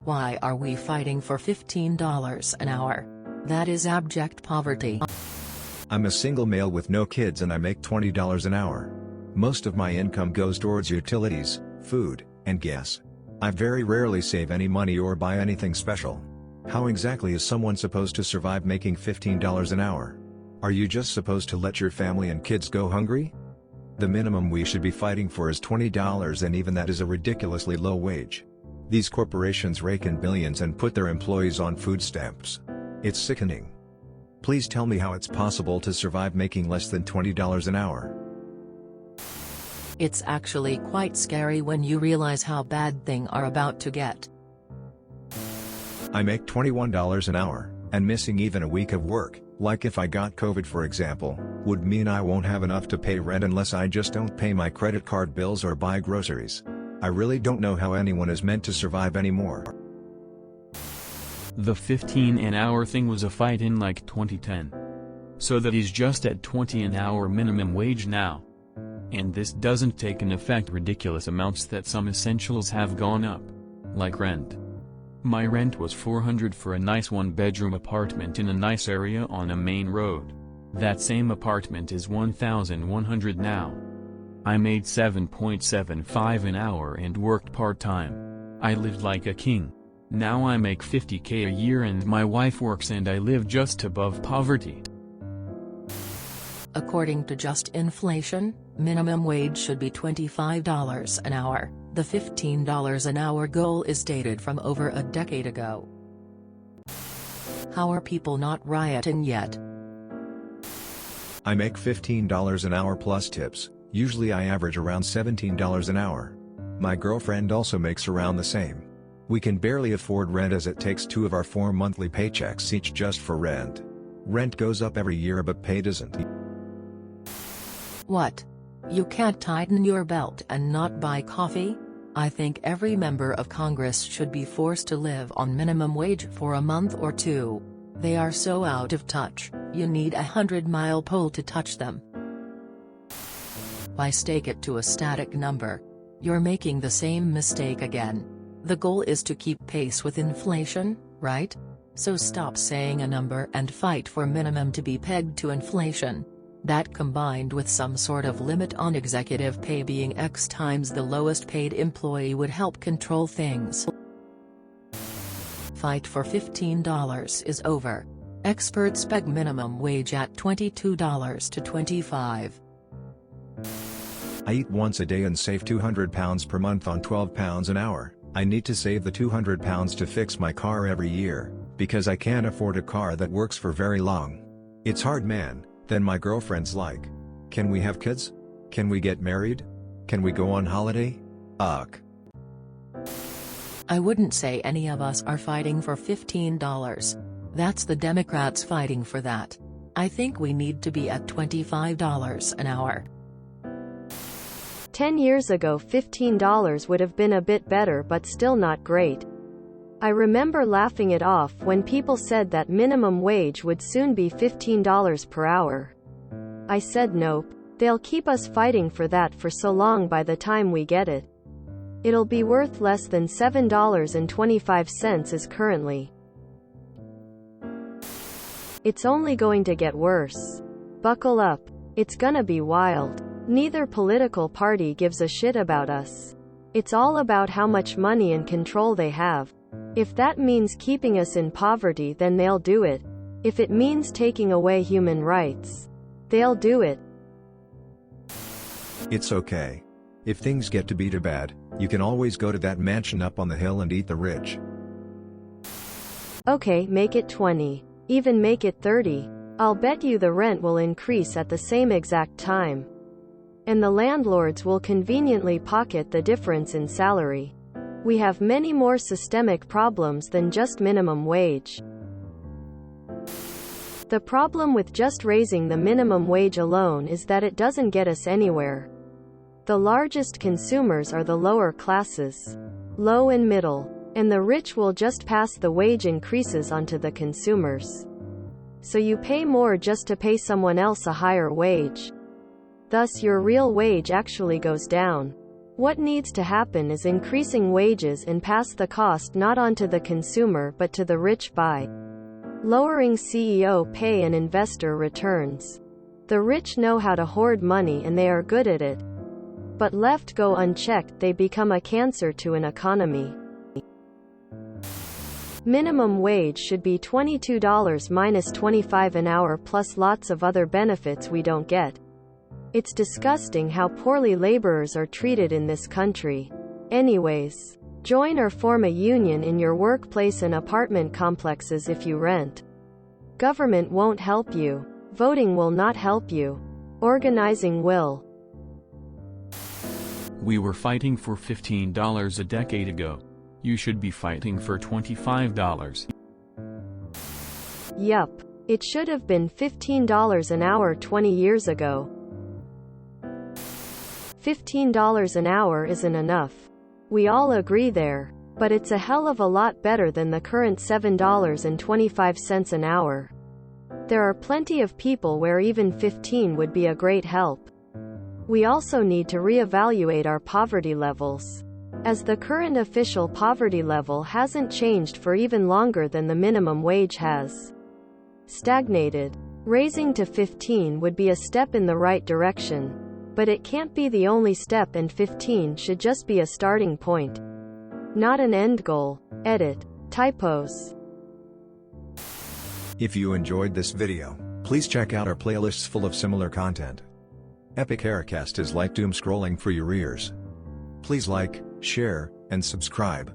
Why are we fighting for $15 an hour? That is abject poverty. I'm a single male with no kids and I make $20 an hour. Most of my income goes towards utilities, food, and gas. I very rarely save any money or buy anything special. How exactly is someone supposed to survive making $15 an hour? Are you just supposed to let your family and kids go hungry? The minimum we should be fighting for is $20, and even that is a ridiculously low wage. These corporations rake in billions and put their employees on food stamps. It's sickening. Please tell me how it's possible to survive making less than $20 an hour. It's actually quite scary when you realize how bad things are about to get. I make $21 an hour, and missing even a week of work, like if I got COVID for example, would mean I won't have enough to pay rent unless I just don't pay my credit card bills or buy groceries. I really don't know how anyone is meant to survive anymore. The 15 an hour thing was a fight in like 2010. So that is just at 20 an hour minimum wage now. And this doesn't take into effect ridiculous amounts that some essentials have gone up. Like rent. My rent was $400 for a nice one-bedroom apartment in a nice area on a main road. That same apartment is $1,100 now. I made $7.75 an hour and worked part-time. I lived like a king. Now I make $50K a year and my wife works and I live just above poverty. According to just inflation, minimum wage should be $25 an hour. The $15 an hour goal is dated from over a decade ago. How are people not rioting yet? I make $15 an hour plus tips, usually I average around $17 an hour. My girlfriend also makes around the same. We can barely afford rent as it takes 2 of our 4 monthly paychecks each just for rent. Rent goes up every year but pay doesn't. What? You can't tighten your belt and not buy coffee? I think every member of Congress should be forced to live on minimum wage for a month or 2. They are so out of touch, you need a 100-mile pole to touch them. Why stake it to a static number? You're making the same mistake again. The goal is to keep pace with inflation, right? So stop saying a number and fight for minimum to be pegged to inflation. That combined with some sort of limit on executive pay being X times the lowest paid employee would help control things. Fight for $15 is over. Experts peg minimum wage at $22 to $25. I eat once a day and save £200 per month on £12 an hour. I need to save the £200 to fix my car every year, because I can't afford a car that works for very long. It's hard, man. Then my girlfriend's like, can we have kids? Can we get married? Can we go on holiday? Ugh. I wouldn't say any of us are fighting for $15. That's the Democrats fighting for that. I think we need to be at $25 an hour. 10 years ago $15 would have been a bit better but still not great. I remember laughing it off when people said that minimum wage would soon be $15 per hour. I said nope, they'll keep us fighting for that for so long by the time we get it. It'll be worth less than $7.25 is currently. It's only going to get worse. Buckle up. It's gonna be wild. Neither political party gives a shit about us. It's all about how much money and control they have. If that means keeping us in poverty, then they'll do it. If it means taking away human rights, they'll do it. It's okay. If things get to be too bad, you can always go to that mansion up on the hill and eat the rich. Okay, make it 20. Even make it 30. I'll bet you the rent will increase at the same exact time. And the landlords will conveniently pocket the difference in salary. We have many more systemic problems than just minimum wage. The problem with just raising the minimum wage alone is that it doesn't get us anywhere. The largest consumers are the lower classes, low and middle, and the rich will just pass the wage increases onto the consumers. So you pay more just to pay someone else a higher wage. Thus your real wage actually goes down. What needs to happen is increasing wages and pass the cost not onto the consumer but to the rich by lowering CEO pay and investor returns. The rich know how to hoard money and they are good at it. But left go unchecked, they become a cancer to an economy. Minimum wage should be $22 minus $25 an hour plus lots of other benefits we don't get. It's disgusting how poorly laborers are treated in this country. Anyways, join or form a union in your workplace and apartment complexes if you rent. Government won't help you. Voting will not help you. Organizing will. We were fighting for $15 a decade ago. You should be fighting for $25. Yup. It should have been $15 an hour 20 years ago. $15 an hour isn't enough. We all agree there. But it's a hell of a lot better than the current $7.25 an hour. There are plenty of people where even 15 would be a great help. We also need to reevaluate our poverty levels, as the current official poverty level hasn't changed for even longer than the minimum wage has stagnated. Raising to 15 would be a step in the right direction, but it can't be the only step, and 15 should just be a starting point, not an end goal. Edit. Typos. If you enjoyed this video, please check out our playlists full of similar content. BirdmanRRA is like doom scrolling for your ears. Please like, share, and subscribe.